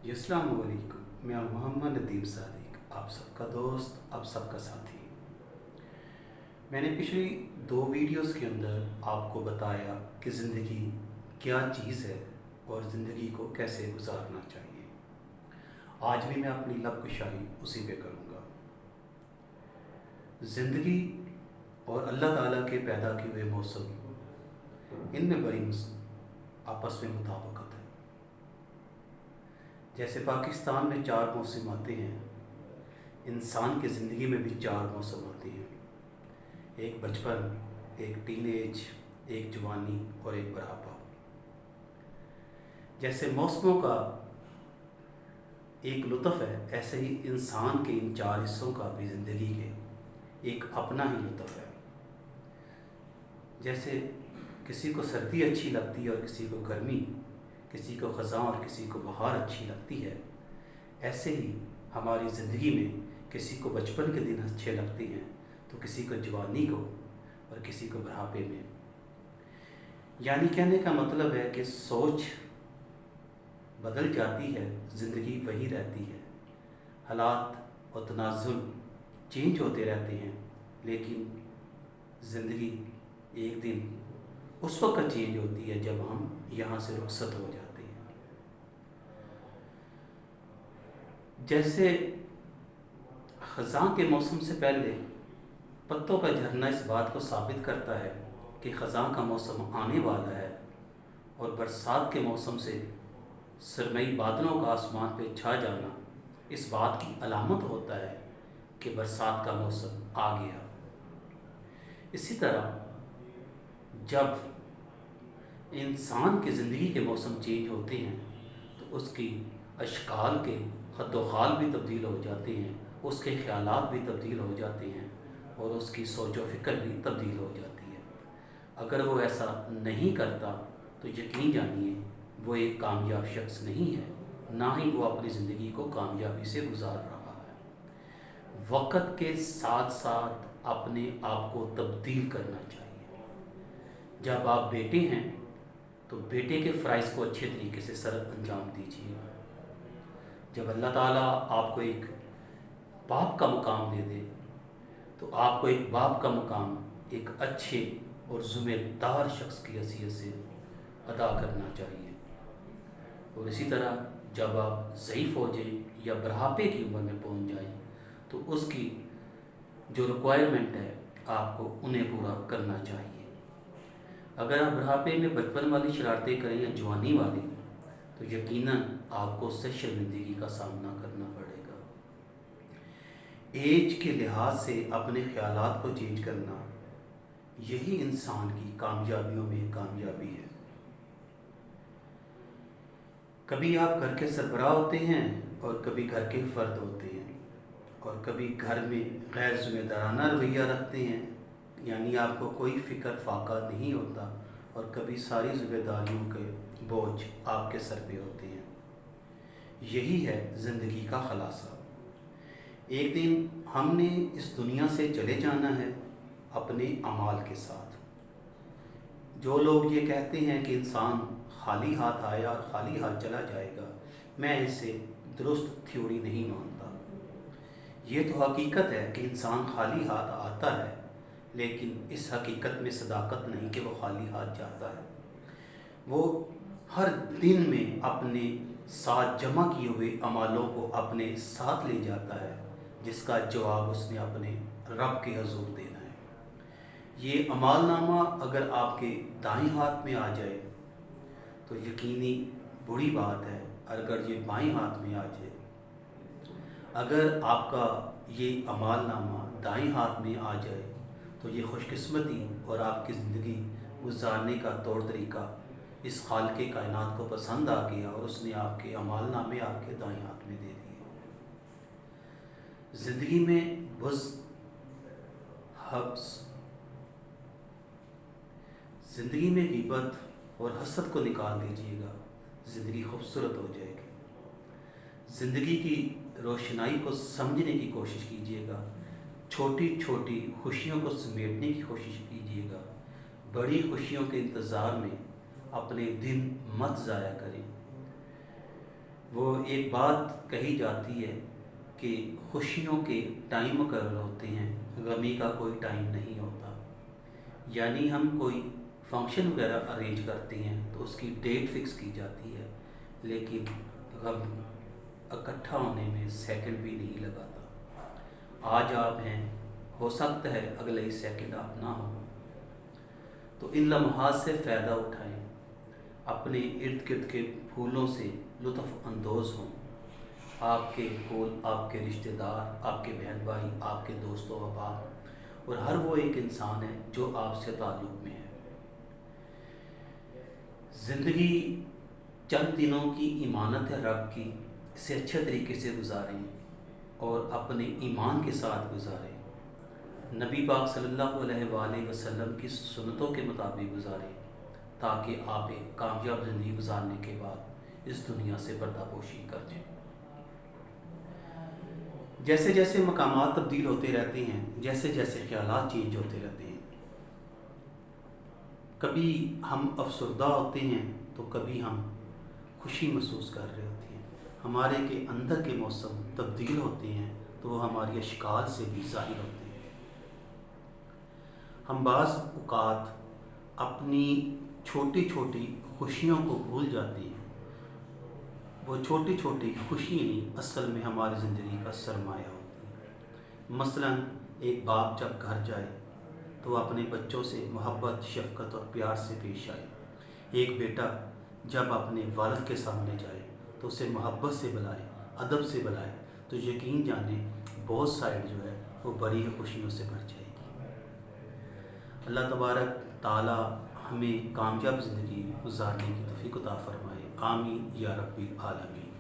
जी अस्सलाम वालेकुम। मैं मोहम्मद नदीम सादिक, आप सबका दोस्त, आप सबका साथी। मैंने पिछली 2 वीडियोस के अंदर आपको बताया कि ज़िंदगी क्या चीज़ है और ज़िंदगी को कैसे गुजारना चाहिए। आज भी मैं अपनी लबकुशाई उसी पे करूँगा। ज़िंदगी और अल्लाह ताला के पैदा किए हुए मौसम, इनमें बड़ी आपस में मुताबिकत है। जैसे पाकिस्तान में 4 मौसम आते हैं, इंसान की ज़िंदगी में भी 4 मौसम आते हैं। एक बचपन, एक टीनेज, एक जवानी और एक बुढ़ापा। जैसे मौसमों का एक लुत्फ़ है, ऐसे ही इंसान के इन 4 हिस्सों का भी ज़िंदगी के एक अपना ही लुत्फ़ है। जैसे किसी को सर्दी अच्छी लगती है और किसी को गर्मी, किसी को ख़ज़ां और किसी को बहार अच्छी लगती है, ऐसे ही हमारी ज़िंदगी में किसी को बचपन के दिन अच्छे लगते हैं तो किसी को जवानी को और किसी को बुढ़ापे में। यानी कहने का मतलब है कि सोच बदल जाती है, ज़िंदगी वही रहती है। हालात और तनाज़ुल चेंज होते रहते हैं, लेकिन ज़िंदगी एक दिन उस वक्त चेंज होती है जब हम यहाँ से रुखसत हो जाते हैं। जैसे ख़ज़ां के मौसम से पहले पत्तों का झरना इस बात को साबित करता है कि ख़ज़ां का मौसम आने वाला है, और बरसात के मौसम से सरमई बादलों का आसमान पे छा जाना इस बात की अलामत होता है कि बरसात का मौसम आ गया। इसी तरह जब इंसान की ज़िंदगी के मौसम चेंज होते हैं तो उसकी अशकाल के ख़द्दोख़ाल भी तब्दील हो जाते हैं, उसके ख़यालात भी तब्दील हो जाते हैं और उसकी सोच व फ़िक्र भी तब्दील हो जाती है। अगर वो ऐसा नहीं करता तो यकीन जानिए वो एक कामयाब शख्स नहीं है, ना ही वो अपनी ज़िंदगी को कामयाबी से गुजार रहा है। वक़्त के साथ साथ अपने आप को तब्दील करना चाहिए। जब आप बेटे हैं तो बेटे के फ़राइज़ को अच्छे तरीके से सर अंजाम दीजिएगा। जब अल्लाह ताला आपको एक बाप का मुकाम दे दे तो आपको एक बाप का मुकाम एक अच्छे और ज़िम्मेदार शख्स की हैसियत से अदा करना चाहिए। और इसी तरह जब आप ज़ईफ़ हो जाएं या बुढ़ापे की उम्र में पहुंच जाएं तो उसकी जो रिक्वायरमेंट है आपको उन्हें पूरा करना चाहिए। अगर आप बुढ़ापे में बचपन वाली शरारतें करें या जवानी वाली, तो यकीनन आपको उससे शर्मिंदगी का सामना करना पड़ेगा। एज के लिहाज से अपने ख़यालात को चेंज करना, यही इंसान की कामयाबियों में कामयाबी है। कभी आप घर के सरबराह होते हैं और कभी घर के फ़र्द होते हैं, और कभी घर में गैर ज़िम्मेदाराना रवैया रखते हैं, यानी आपको कोई फ़िक्र फाका नहीं होता, और कभी सारी ज़िम्मेदारियों के बोझ आपके सर पे होते हैं। यही है ज़िंदगी का ख़ुलासा। एक दिन हमने इस दुनिया से चले जाना है अपने अमाल के साथ। जो लोग ये कहते हैं कि इंसान खाली हाथ आया और खाली हाथ चला जाएगा, मैं इसे दुरुस्त थ्योरी नहीं मानता। ये तो हकीकत है कि इंसान खाली हाथ आता है, लेकिन इस हकीकत में सदाकत नहीं कि वो खाली हाथ जाता है। वो हर दिन में अपने साथ जमा किए हुए अमालों को अपने साथ ले जाता है, जिसका जवाब उसने अपने रब के हजूर देना है। ये अमालनामा अगर आपके दाएं हाथ में आ जाए तो यकीनी बुरी बात है, अगर ये बाएं हाथ में आ जाए। अगर आपका ये अमालनामा दाएं हाथ में आ जाए तो ये खुशकिस्मती और आपकी ज़िंदगी गुजारने का तौर तरीका इस खालिक़े कायनात को पसंद आ गया और उसने आपके अमालनामे आपके दाएं हाथ में दे दिए। ज़िंदगी में बुज़ हब्स, ज़िंदगी में ग़ीबत और हसद को निकाल दीजिएगा, ज़िंदगी खूबसूरत हो जाएगी। ज़िंदगी की रोशनाई को समझने की कोशिश कीजिएगा, छोटी छोटी खुशियों को समेटने की कोशिश कीजिएगा। बड़ी खुशियों के इंतज़ार में अपने दिन मत ज़ाया करें। وہ ایک بات کہی جاتی ہے کہ خوشیوں کے ٹائم مقرر ہوتے ہیں، غمی کا کوئی ٹائم نہیں ہوتا۔ یعنی ہم کوئی فنکشن وغیرہ ارینج کرتے ہیں تو اس کی ڈیٹ فکس کی جاتی ہے، لیکن غم اکٹھا ہونے میں سیکنڈ بھی نہیں لگاتا۔ آج آپ ہیں، ہو سکتا ہے اگلے ہی سیکنڈ آپ نہ ہو۔ تو ان لمحات سے فائدہ اٹھائیں، اپنے ارد گرد کے پھولوں سے لطف اندوز ہوں۔ آپ کے پھول، آپ کے رشتہ دار، آپ کے بہن بھائی، آپ کے دوست و احباب، اور ہر وہ ایک انسان ہے جو آپ سے تعلق میں ہے۔ زندگی چند دنوں کی امانت ہے رب کی، اسے اچھے طریقے سے گزاریں اور اپنے ایمان کے ساتھ گزاریں۔ نبی پاک صلی اللہ علیہ وآلہ وسلم کی سنتوں کے مطابق گزاریں، تاکہ آپ ایک کامیاب زندگی گزارنے کے بعد اس دنیا سے پردہ پوشی کر جائیں۔ جیسے جیسے مقامات تبدیل ہوتے رہتے ہیں، جیسے جیسے خیالات چینج ہوتے رہتے ہیں، کبھی ہم افسردہ ہوتے ہیں تو کبھی ہم خوشی محسوس کر رہے ہوتے ہیں۔ ہمارے کے اندر کے موسم تبدیل ہوتے ہیں تو وہ ہماری اشکال سے بھی ظاہر ہوتے ہیں۔ ہم بعض اوقات اپنی چھوٹی چھوٹی خوشیوں کو بھول جاتے ہیں۔ وہ چھوٹی چھوٹی خوشیاں ہی اصل میں ہماری زندگی کا سرمایہ ہوتی ہیں۔ مثلاً ایک باپ جب گھر جائے تو اپنے بچوں سے محبت، شفقت اور پیار سے پیش آئے۔ ایک بیٹا جب اپنے والد کے سامنے جائے تو اسے محبت سے بلائے، ادب سے بلائے، تو یقین جانے بہت سائڈ جو ہے وہ بڑی خوشیوں سے بھر جائے گی۔ اللہ تبارک تعالی ہمیں کامیاب زندگی گزارنے کی توفیق عطا فرمائے۔ آمین یا رب العالمین۔